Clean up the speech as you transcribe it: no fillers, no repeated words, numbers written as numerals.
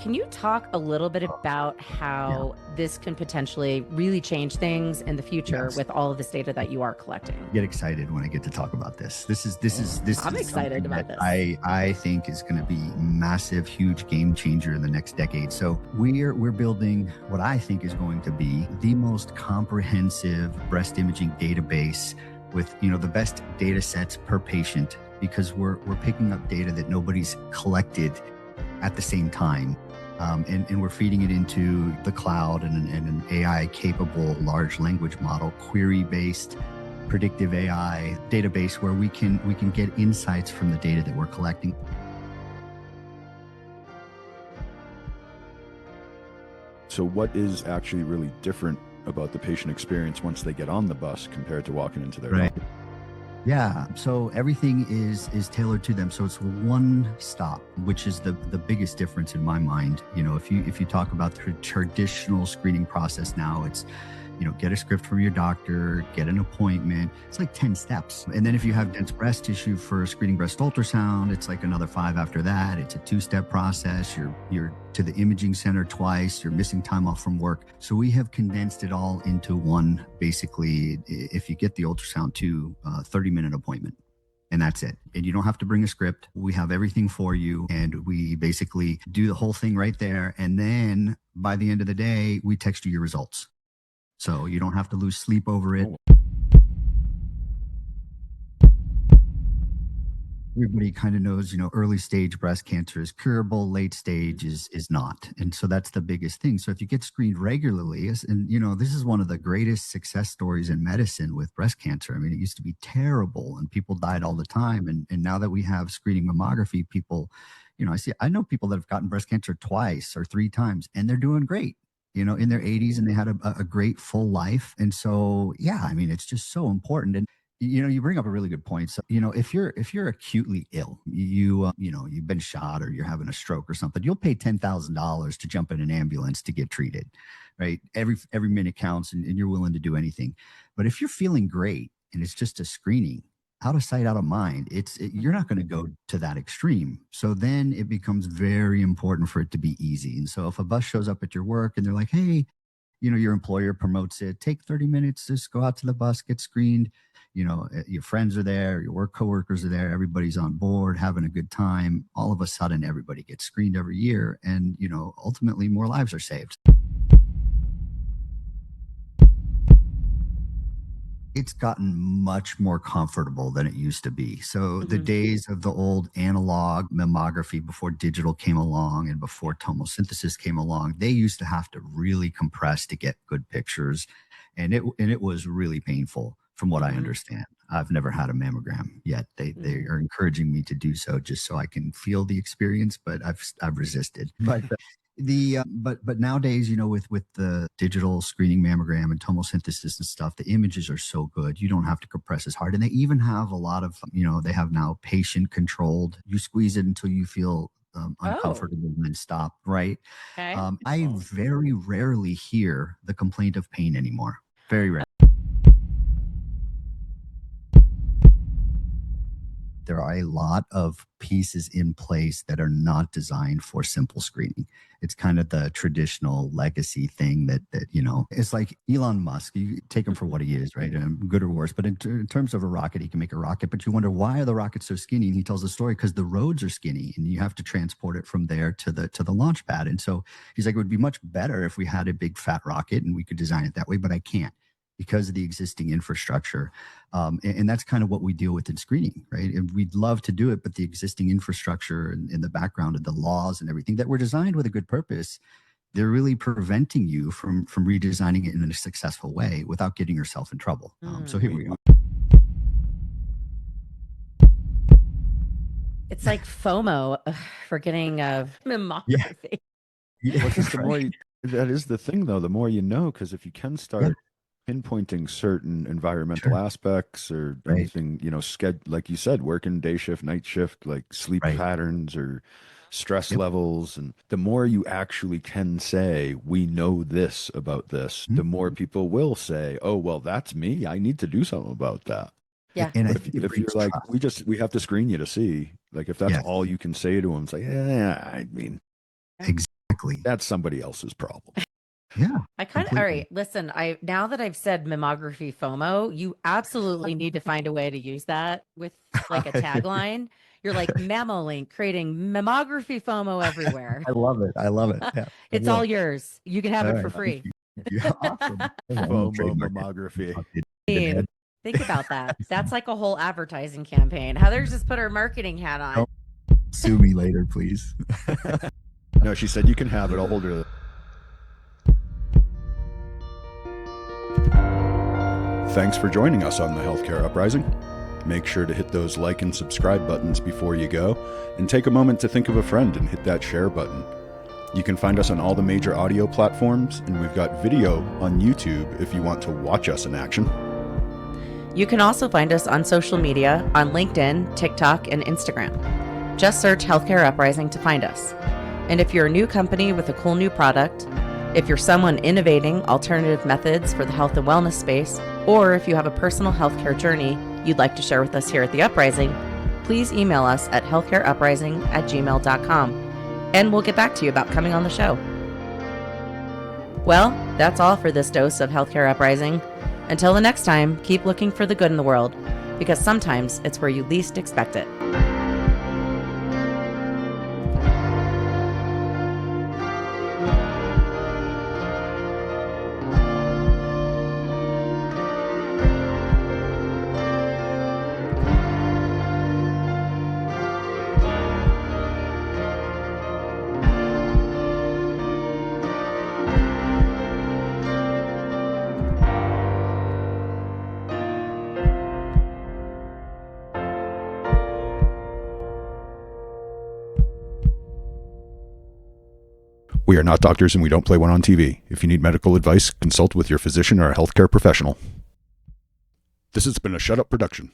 Can you talk a little bit about Yeah. how this can potentially really change things in the future Yes. with all of this data that you are collecting? Get excited when I get to talk about this. This is I'm excited something about that this. I think is going to be massive, huge game changer in the next decade. So we're building what I think is going to be the most comprehensive breast imaging database with the best data sets per patient, because we're picking up data that nobody's collected at the same time. And we're feeding it into the cloud and an AI capable large language model, query based predictive AI database where we can get insights from the data that we're collecting. So what is actually really different about the patient experience once they get on the bus compared to walking into their doctor? Yeah, so everything is tailored to them. So it's one stop, which is the biggest difference in my mind. If you talk about the traditional screening process now, it's get a script from your doctor, get an appointment. It's like 10 steps. And then if you have dense breast tissue for screening breast ultrasound, it's like another 5 after that. It's a 2-step process. You're to the imaging center twice. You're missing time off from work. So we have condensed it all into one, basically, if you get the ultrasound, to a 30-minute appointment. And that's it. And you don't have to bring a script. We have everything for you. And we basically do the whole thing right there. And then by the end of the day, we text you your results. So you don't have to lose sleep over it. Everybody kind of knows, early stage breast cancer is curable, late stage is not. And so that's the biggest thing. So if you get screened regularly, and this is one of the greatest success stories in medicine with breast cancer. I mean, it used to be terrible and people died all the time. And now that we have screening mammography, people, I know people that have gotten breast cancer twice or 3 times and they're doing great. In their 80s, and they had a great full life. And so, yeah, I mean, it's just so important. And you bring up a really good point. So, if you're acutely ill, you've been shot or you're having a stroke or something, you'll pay $10,000 to jump in an ambulance to get treated, right? Every minute counts, and you're willing to do anything. But if you're feeling great and it's just a screening, out of sight, out of mind, you're not going to go to that extreme. So then it becomes very important for it to be easy. And so if a bus shows up at your work and they're like, hey, your employer promotes it, take 30 minutes, just go out to the bus, get screened. Your friends are there, your work coworkers are there, everybody's on board, having a good time. All of a sudden, everybody gets screened every year. And, ultimately more lives are saved. It's gotten much more comfortable than it used to be. So the days of the old analog mammography before digital came along and before tomosynthesis came along, they used to have to really compress to get good pictures. And it was really painful from what I understand. I've never had a mammogram yet. They are encouraging me to do so just so I can feel the experience, but I've resisted. But nowadays, with the digital screening mammogram and tomosynthesis and stuff, the images are so good. You don't have to compress as hard. And they even have a lot of, they have now patient controlled. You squeeze it until you feel uncomfortable and then stop, right? Okay. I very rarely hear the complaint of pain anymore. Very rare. There are a lot of pieces in place that are not designed for simple screening. It's kind of the traditional legacy thing that it's like Elon Musk. You take him for what he is, right? Good or worse. But in terms of a rocket, he can make a rocket. But you wonder, why are the rockets so skinny? And he tells the story because the roads are skinny, and you have to transport it from there to the launch pad. And so he's like, it would be much better if we had a big fat rocket and we could design it that way. But I can't, because of the existing infrastructure. And that's kind of what we deal with in screening, right? And we'd love to do it, but the existing infrastructure and in the background and the laws and everything that were designed with a good purpose, they're really preventing you from redesigning it in a successful way without getting yourself in trouble. So here we are. It's like FOMO for getting mammography. Yeah. Well, just the more that is the thing, though, the more you know, because if you can start pinpointing certain environmental aspects or anything, like you said, working day shift, night shift, like sleep patterns or stress levels. And the more you actually can say, we know this about this, the more people will say, oh, well, that's me. I need to do something about that. Yeah. And if you're like, we have to screen you to see, like, if that's all you can say to them, it's like, yeah, I mean. Exactly. Exactly. That's somebody else's problem. Yeah. I kind of, all right, listen, now that I've said mammography FOMO, you absolutely need to find a way to use that with like a tagline. You're like Mammolink, creating mammography FOMO everywhere. I love it. I love it. Yeah, It's all yours. You can have All it right, for thank free. Yeah, awesome. FOMO mammography. I mean, think about that. That's like a whole advertising campaign. Heather's just put her marketing hat on. Don't sue me later, please. No, she said you can have it. I'll hold her. Thanks for joining us on the Healthcare Uprising. Make sure to hit those like and subscribe buttons before you go, and take a moment to think of a friend and hit that share button. You can find us on all the major audio platforms, and we've got video on YouTube if you want to watch us in action. You can also find us on social media on LinkedIn, TikTok, and Instagram. Just search Healthcare Uprising to find us. And if you're a new company with a cool new product, if you're someone innovating alternative methods for the health and wellness space, or if you have a personal healthcare journey you'd like to share with us here at The Uprising, please email us at healthcareuprising@gmail.com, and we'll get back to you about coming on the show. Well, that's all for this dose of Healthcare Uprising. Until the next time, keep looking for the good in the world, because sometimes it's where you least expect it. We are not doctors and we don't play one on TV. If you need medical advice, consult with your physician or a healthcare professional. This has been a Shut Up production.